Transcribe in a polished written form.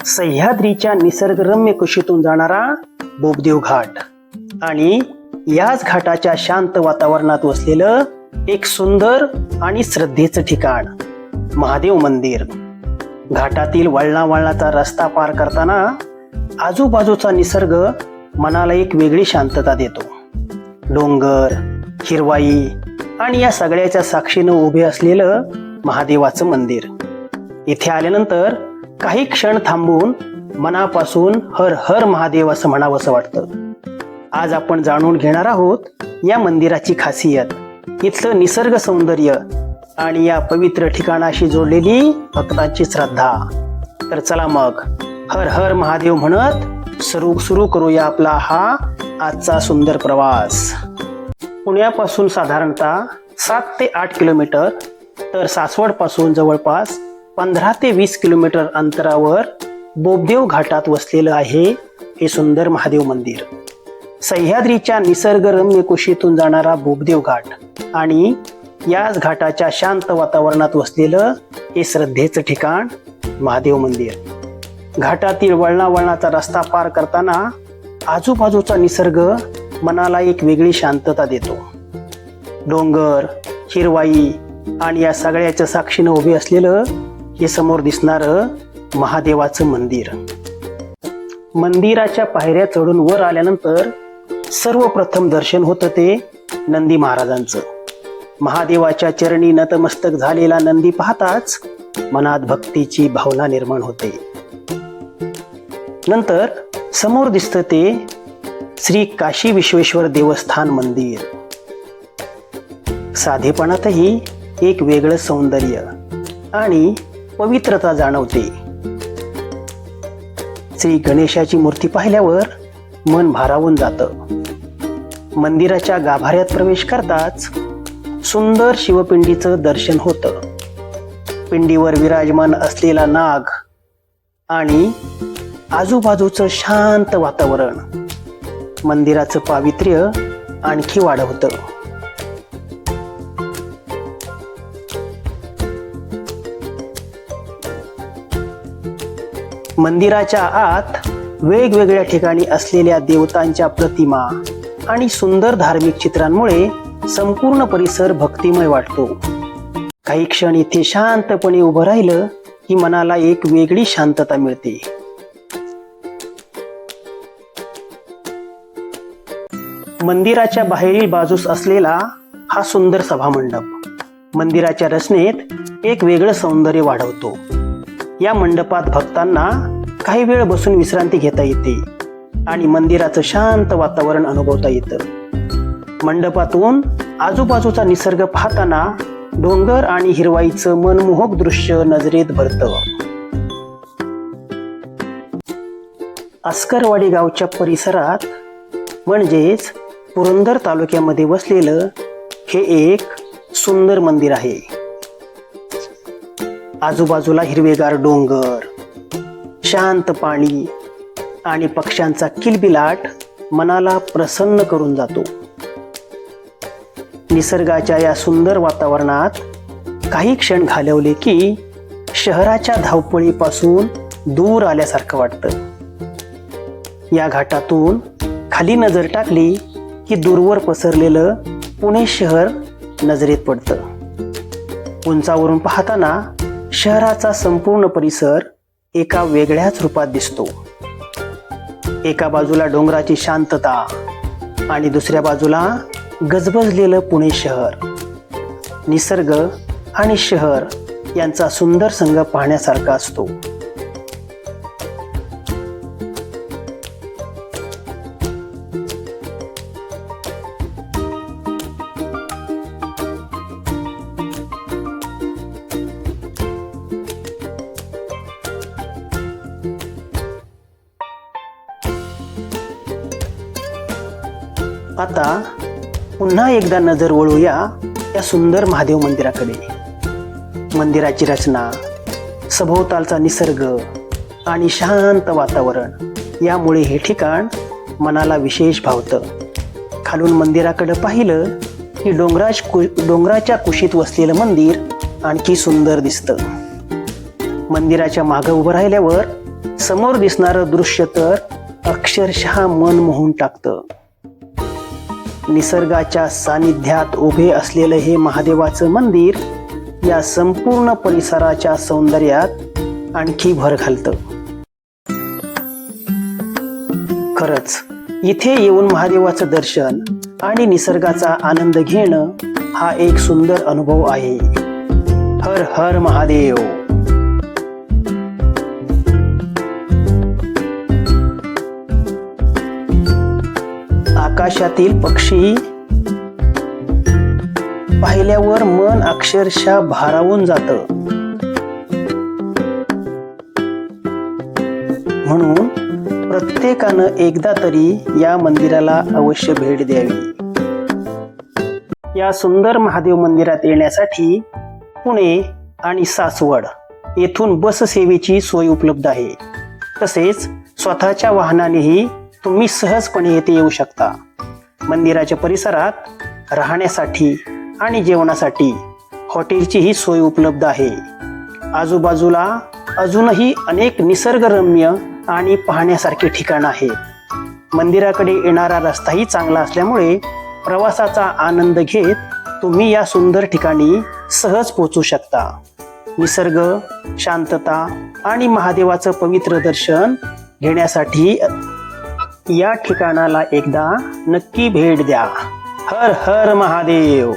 सह्याद्रीच्या निसर्गरम्य कुशीतून जाणारा बोबदेव घाट आणि याच घाटाच्या शांत वातावरणात वसलेलं एक सुंदर आणि श्रद्धेचं ठिकाण महादेव मंदिर. घाटातील वळणावळणाचा रस्ता पार करताना आजूबाजूचा निसर्ग मनाला एक वेगळी शांतता देतो. डोंगर, हिरवाई आणि या सगळ्याच्या साक्षीनं उभे असलेलं महादेवाचं मंदिर. इथे आल्यानंतर काही क्षण थांबून मनापासून हर हर महादेव असं म्हणावंसं वाटतं. आज आपण जाणून घेणार आहोत या मंदिराची खासियत, इथलं निसर्ग सौंदर्य आणि या पवित्र ठिकाणाशी जोडलेली भक्तांची श्रद्धा. तर चला मग हर हर महादेव म्हणत सुरू करूया आपला हा आजचा सुंदर प्रवास. पुण्यापासून साधारणतः 7 ते 8 किलोमीटर तर सासवड पासून जवळपास 15 ते 20 किलोमीटर अंतरावर बोबदेव घाटात वसलेलं आहे हे सुंदर महादेव मंदिर. सह्याद्रीच्या निसर्गरम्य कुशीतून जाणारा बोबदेव घाट आणि याच घाटाच्या शांत वातावरणात वसलेलं हे श्रद्धेचं ठिकाण महादेव मंदिर. घाटातील वळणावळणाचा रस्ता पार करताना आजूबाजूचा निसर्ग मनाला एक वेगळी शांतता देतो. डोंगर, हिरवाई आणि या सगळ्याच्या साक्षीनं उभे असलेलं हे समोर दिसणारं महादेवाचं मंदिर. मंदिराच्या पायऱ्या चढून वर आल्यानंतर सर्वप्रथम दर्शन होतं ते नंदी महाराजांचं. महादेवाच्या चरणी नतमस्तक झालेला नंदी पाहताच मनात भक्तीची भावना निर्माण होते. नंतर समोर दिसतं ते श्री काशी विश्वेश्वर देवस्थान मंदिर. साधेपणातही एक वेगळं सौंदर्य आणि पवित्रता जाणवते. श्री गणेशाची मूर्ती पाहिल्यावर मन भारावून जातं. मंदिराच्या गाभाऱ्यात प्रवेश करताच सुंदर शिवपिंडीचं दर्शन होतं. पिंडीवर विराजमान असलेला नाग आणि आजूबाजूचं शांत वातावरण मंदिराचं पावित्र्य आणखी वाढवतं. मंदिराच्या आत वेगवेगळ्या ठिकाणी असलेल्या देवतांच्या प्रतिमा आणि सुंदर धार्मिक चित्रांमुळे संपूर्ण परिसर भक्तिमय वाटतो. काही क्षण इथे शांतपणे उभं राहिलं की मनाला एक वेगळी शांतता मिळते. मंदिराच्या बाहेरील बाजूस असलेला हा सुंदर सभामंडप मंदिराच्या रचनेत एक वेगळं सौंदर्य वाढवतो. या मंडपात भक्तांना काही वेळ बसून विश्रांती घेता येते आणि मंदिराचं शांत वातावरण अनुभवता येतं. मंडपातून आजूबाजूचा निसर्ग पाहताना डोंगर आणि हिरवाईचं मनमोहक दृश्य नजरेत भरतं. अस्करवाडी गावच्या परिसरात म्हणजेच पुरंदर तालुक्यामध्ये वसलेलं हे एक सुंदर मंदिर आहे. आजूबाजूला हिरवेगार डोंगर, शांत पाणी आणि पक्ष्यांचा किलबिलाट मनाला प्रसन्न करून जातो. निसर्गाच्या या सुंदर वातावरणात काही क्षण घालवले की शहराच्या धावपळीपासून दूर आल्यासारखं वाटतं. या घाटातून खाली नजर टाकली की दूरवर पसरलेलं पुणे शहर नजरेत पडतं. उंचावरून पाहताना शहराचा संपूर्ण परिसर एका वेगळ्याच रूपात दिसतो. एका बाजूला डोंगराची शांतता आणि दुसऱ्या बाजूला गजबजलेलं पुणे शहर. निसर्ग आणि शहर यांचा सुंदर संग पाहण्यासारखा असतो. आता पुन्हा एकदा नजर वळूया या सुंदर महादेव मंदिराकडे. मंदिराची रचना, सभोवतालचा निसर्ग आणि शांत वातावरण यामुळे हे ठिकाण मनाला विशेष भावतं. खालून मंदिराकडे पाहिलं की डोंगराच्या कुशीत वसलेलं मंदिर आणखी सुंदर दिसतं. मंदिराच्या मागे उभं राहिल्यावर समोर दिसणारं दृश्य तर अक्षरशः मन मोहून टाकतं. निसर्गाच्या सानिध्यात उभे असलेलं हे महादेवाचं मंदिर या संपूर्ण परिसराच्या सौंदर्यात आणखी भर घालतं. खरंच इथे येऊन महादेवाचं दर्शन आणि निसर्गाचा आनंद घेणं हा एक सुंदर अनुभव आहे. हर हर महादेव. आकाशातील पक्षी पाहिल्यावर मन अक्षरशः भारावून जातं. म्हणून प्रत्येकानं एकदा तरी या मंदिराला अवश्य भेट द्यावी. या सुंदर महादेव मंदिरात येण्यासाठी पुणे आणि सासवड येथून बस सेवेची सोय उपलब्ध आहे. तसेच स्वतःच्या वाहनानेही तुम्ही सहजपणे येथे येऊ शकता. मंदिराच्या परिसरात राहण्यासाठी आणि जेवणासाठी हॉटेलचीही सोय उपलब्ध आहे. आजूबाजूला अजूनही अनेक निसर्गरम्य आणि पाहण्यासारखे ठिकाण आहेत. मंदिराकडे येणारा रस्ताही चांगला असल्यामुळे प्रवासाचा आनंद घेत तुम्ही या सुंदर ठिकाणी सहज पोहोचू शकता. निसर्ग, शांतता आणि महादेवाचं पवित्र दर्शन घेण्यासाठी या ठिकाणाला एकदा नक्की भेट द्या. हर हर महादेव.